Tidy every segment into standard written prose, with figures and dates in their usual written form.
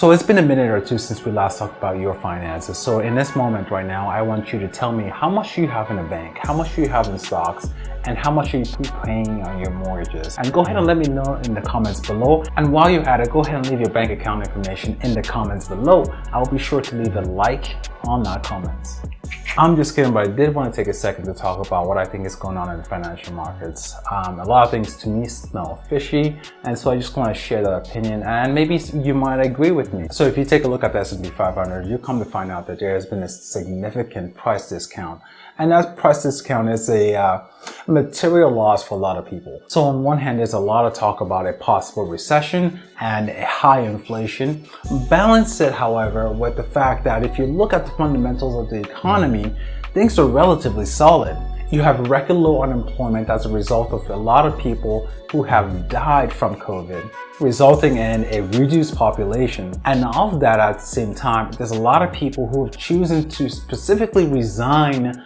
So it's been a minute or two since we last talked about your finances. So in this moment right now, I want you to tell me how much you have in the bank, how much you have in stocks, and how much are you prepaying on your mortgages. And go ahead and let me know in the comments below. And while you're at it, go ahead and leave your bank account information in the comments below. I'll be sure to leave a like on that comments. I'm just kidding, but I did want to take a second to talk about what I think is going on in the financial markets. A lot of things to me smell fishy, and so I just want to share that opinion, and maybe you might agree with me. So if you take a look at the S&P 500, you come to find out that there has been a significant price discount, and that price discount is a material loss for a lot of people. So on one hand, there's a lot of talk about a possible recession and a high inflation. Balance it, however, with the fact that if you look at the fundamentals of the economy, things are relatively solid. You have record low unemployment as a result of a lot of people who have died from COVID, resulting in a reduced population. And of that, at the same time, there's a lot of people who have chosen to specifically resign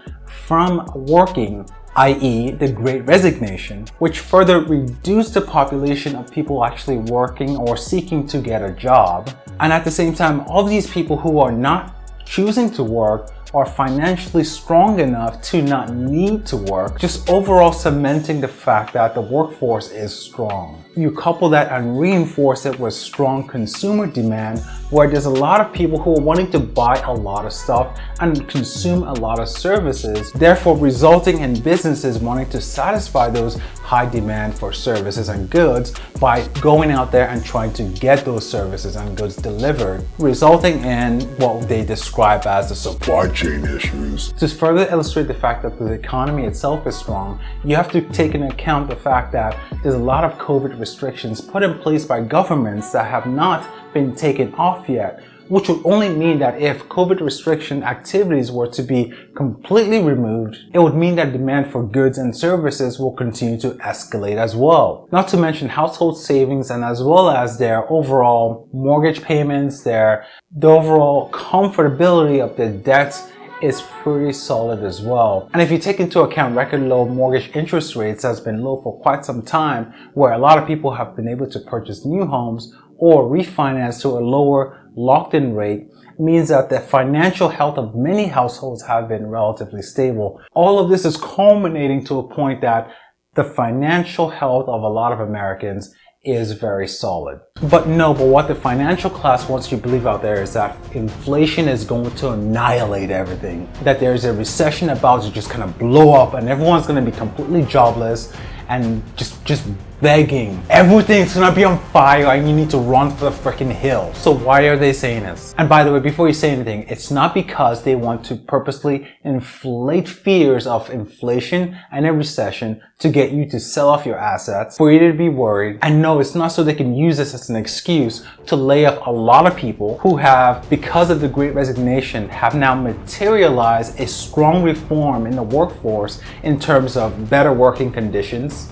from working, i.e. the Great Resignation, which further reduced the population of people actually working or seeking to get a job. And at the same time, all these people who are not choosing to work are financially strong enough to not need to work, just overall cementing the fact that the workforce is strong. You couple that and reinforce it with strong consumer demand, where there's a lot of people who are wanting to buy a lot of stuff and consume a lot of services, therefore resulting in businesses wanting to satisfy those high demand for services and goods by going out there and trying to get those services and goods delivered, resulting in what they describe as the supply chain issues. To further illustrate the fact that the economy itself is strong, you have to take into account the fact that there's a lot of COVID restrictions put in place by governments that have not been taken off yet, which would only mean that if COVID restriction activities were to be completely removed, it would mean that demand for goods and services will continue to escalate as well. Not to mention household savings, and as well as their overall mortgage payments, the overall comfortability of their debts is pretty solid as well. And if you take into account record low mortgage interest rates has been low for quite some time, where a lot of people have been able to purchase new homes or refinance to a lower locked-in rate, means that the financial health of many households have been relatively stable. All of this is culminating to a point that the financial health of a lot of Americans is very solid. But what the financial class wants you to believe out there is that inflation is going to annihilate everything, that there's a recession about to just kind of blow up and everyone's going to be completely jobless and just begging. Everything's gonna be on fire and you need to run for the freaking hill. So why are they saying this? And by the way, before you say anything, it's not because they want to purposely inflate fears of inflation and a recession to get you to sell off your assets, for you to be worried. And no, it's not so they can use this as an excuse to lay off a lot of people who have, because of the Great Resignation, have now materialized a strong reform in the workforce in terms of better working conditions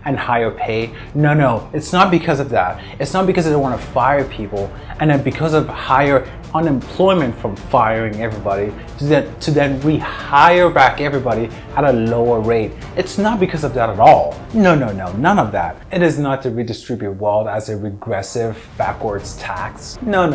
and higher pay. No, it's not because of that. It's not because they don't want to fire people and then because of higher unemployment from firing everybody to then rehire back everybody at a lower rate. It's not because of that at all. No, none of that. It is not to redistribute wealth as a regressive backwards tax. No,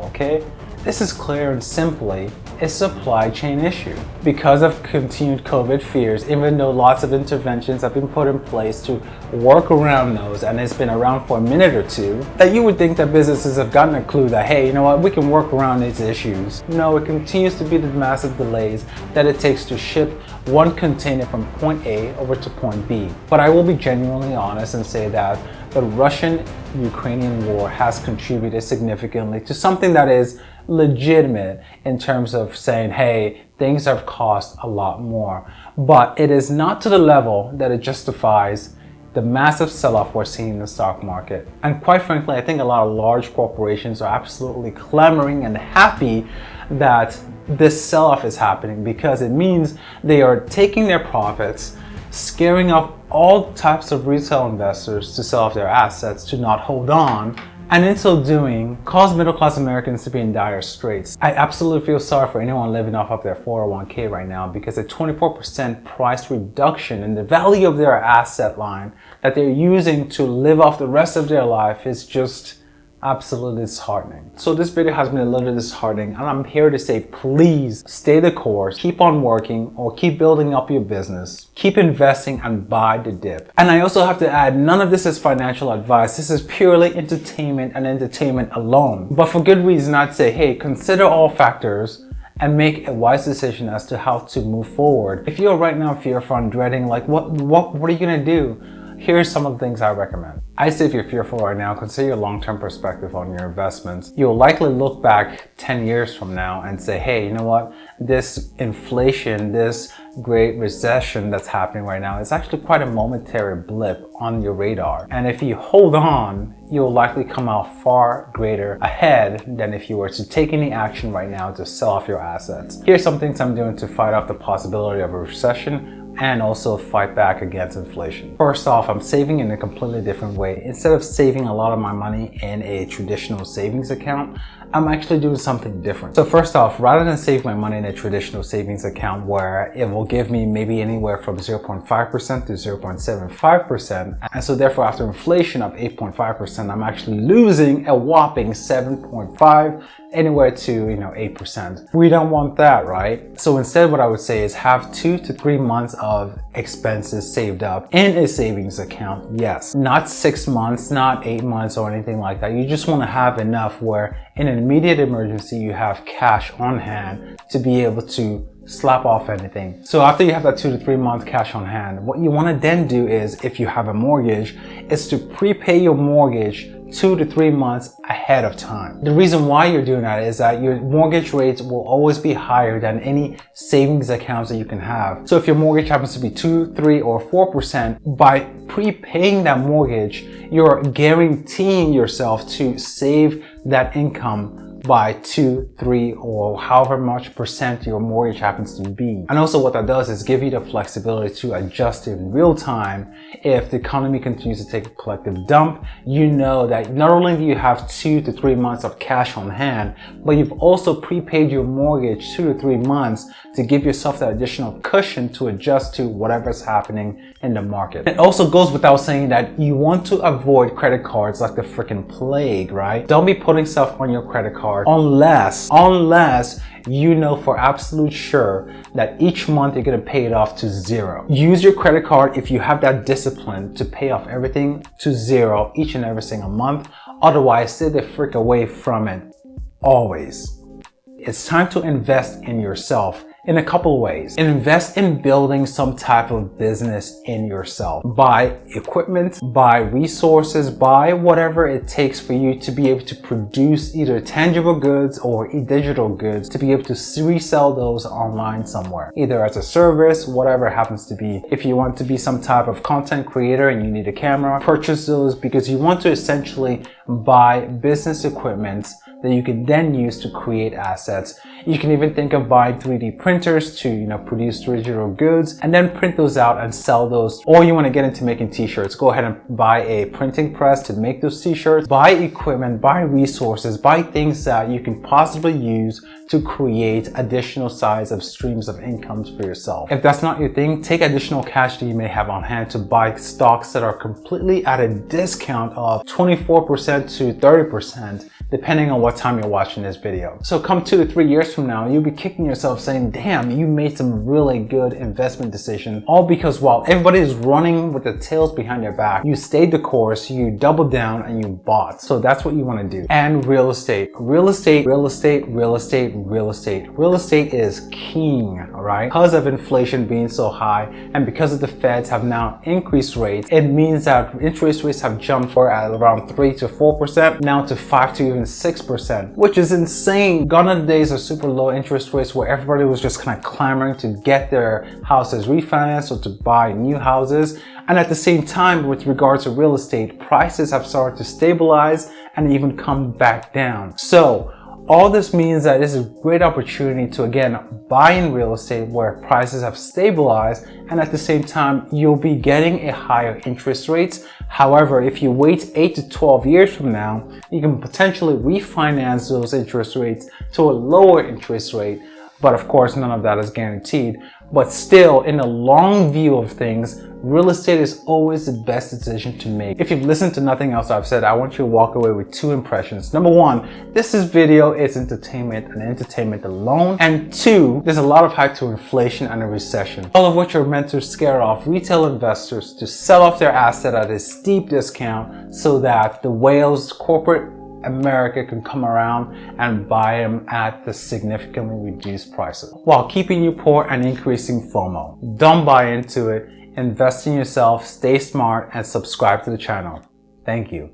okay? This is clear and simply a supply chain issue. Because of continued COVID fears, even though lots of interventions have been put in place to work around those, and it's been around for a minute or two, that you would think that businesses have gotten a clue that, hey, you know what, we can work around these issues. No, it continues to be the massive delays that it takes to ship one container from point A over to point B. But I will be genuinely honest and say that the Russian-Ukrainian war has contributed significantly to something that is legitimate in terms of saying, hey, things have cost a lot more. But it is not to the level that it justifies the massive sell-off we're seeing in the stock market. And quite frankly, I think a lot of large corporations are absolutely clamoring and happy that this sell-off is happening, because it means they are taking their profits, scaring off all types of retail investors to sell off their assets, to not hold on, and in so doing, cause middle-class Americans to be in dire straits. I absolutely feel sorry for anyone living off of their 401k right now, because a 24% price reduction in the value of their asset line that they're using to live off the rest of their life is just Absolutely disheartening. So this video has been a little disheartening, and I'm here to say, please stay the course, keep on working, or keep building up your business, keep investing and buy the dip. And I also have to add, none of this is financial advice. This is purely entertainment and entertainment alone. But for good reason, I'd say, hey, consider all factors and make a wise decision as to how to move forward. If you're right now fearful and dreading, like what are you gonna do? Here's some of the things I recommend. I say if you're fearful right now, consider your long-term perspective on your investments. You'll likely look back 10 years from now and say, hey, you know what? This inflation, this great recession that's happening right now is actually quite a momentary blip on your radar. And if you hold on, you'll likely come out far greater ahead than if you were to take any action right now to sell off your assets. Here's some things I'm doing to fight off the possibility of a recession and also fight back against inflation. First off, I'm saving in a completely different way. Instead of saving a lot of my money in a traditional savings account, I'm actually doing something different. So first off, rather than save my money in a traditional savings account where it will give me maybe anywhere from 0.5% to 0.75%, and so therefore after inflation of 8.5%, I'm actually losing a whopping 7.5 anywhere to 8%. We don't want that, right? So instead what I would say is have 2 to 3 months of expenses saved up in a savings account. Yes, not 6 months, not 8 months or anything like that. You just want to have enough where in an immediate emergency you have cash on hand to be able to slap off anything. So after you have that 2 to 3 month cash on hand, what you want to then do is, if you have a mortgage, is to prepay your mortgage 2 to 3 months ahead of time. The reason why you're doing that is that your mortgage rates will always be higher than any savings accounts that you can have. So if your mortgage happens to be 2, 3, or 4%, by prepaying that mortgage, you're guaranteeing yourself to save that income by 2, 3, or however much percent your mortgage happens to be. And also what that does is give you the flexibility to adjust in real time. If the economy continues to take a collective dump, you know that not only do you have 2 to 3 months of cash on hand, but you've also prepaid your mortgage 2 to 3 months to give yourself that additional cushion to adjust to whatever's happening in the market. It also goes without saying that you want to avoid credit cards like the freaking plague, right? Don't be putting stuff on your credit card unless you know for absolute sure that each month you're going to pay it off to 0. Use your credit card if you have that discipline to pay off everything to 0 each and every single month. Otherwise, stay the frick away from it always. It's time to invest in yourself in a couple of ways. Invest in building some type of business in yourself. Buy equipment, buy resources, buy whatever it takes for you to be able to produce either tangible goods or digital goods, to be able to resell those online somewhere, either as a service, whatever it happens to be. If you want to be some type of content creator and you need a camera, purchase those, because you want to essentially buy business equipment that you can then use to create assets. You can even think of buying 3D printers to produce digital goods and then print those out and sell those. Or you want to get into making t-shirts, go ahead and buy a printing press to make those t-shirts. Buy equipment, buy resources, buy things that you can possibly use to create additional sides of streams of incomes for yourself. If that's not your thing, take additional cash that you may have on hand to buy stocks that are completely at a discount of 24% to 30%, depending on what time you're watching this video. So come 2 to 3 years from now, you'll be kicking yourself saying, damn, you made some really good investment decision. All because while everybody is running with the tails behind their back, you stayed the course, you doubled down, and you bought. So that's what you want to do. And real estate. Real estate, real estate, real estate, real estate. Real estate is king, all right? Because of inflation being so high, and because of the feds have now increased rates, it means that interest rates have jumped for at around 3 to 4%, now to 5 to even 6%, which is insane. Gone are the days of super low interest rates where everybody was just kind of clamoring to get their houses refinanced or to buy new houses. And at the same time, with regards to real estate, prices have started to stabilize and even come back down. So all this means that this is a great opportunity to, again, buy in real estate where prices have stabilized, and at the same time, you'll be getting a higher interest rates. However, if you wait 8 to 12 years from now, you can potentially refinance those interest rates to a lower interest rate. But of course, none of that is guaranteed. But still, in the long view of things, real estate is always the best decision to make. If you've listened to nothing else I've said, I want you to walk away with 2 impressions. Number 1, this video is entertainment and entertainment alone. And 2, there's a lot of hype to inflation and a recession, all of which are meant to scare off retail investors to sell off their asset at a steep discount so that the whales, corporate America, can come around and buy them at the significantly reduced prices while keeping you poor and increasing FOMO. Don't buy into it. Invest in yourself, stay smart, and subscribe to the channel. Thank you.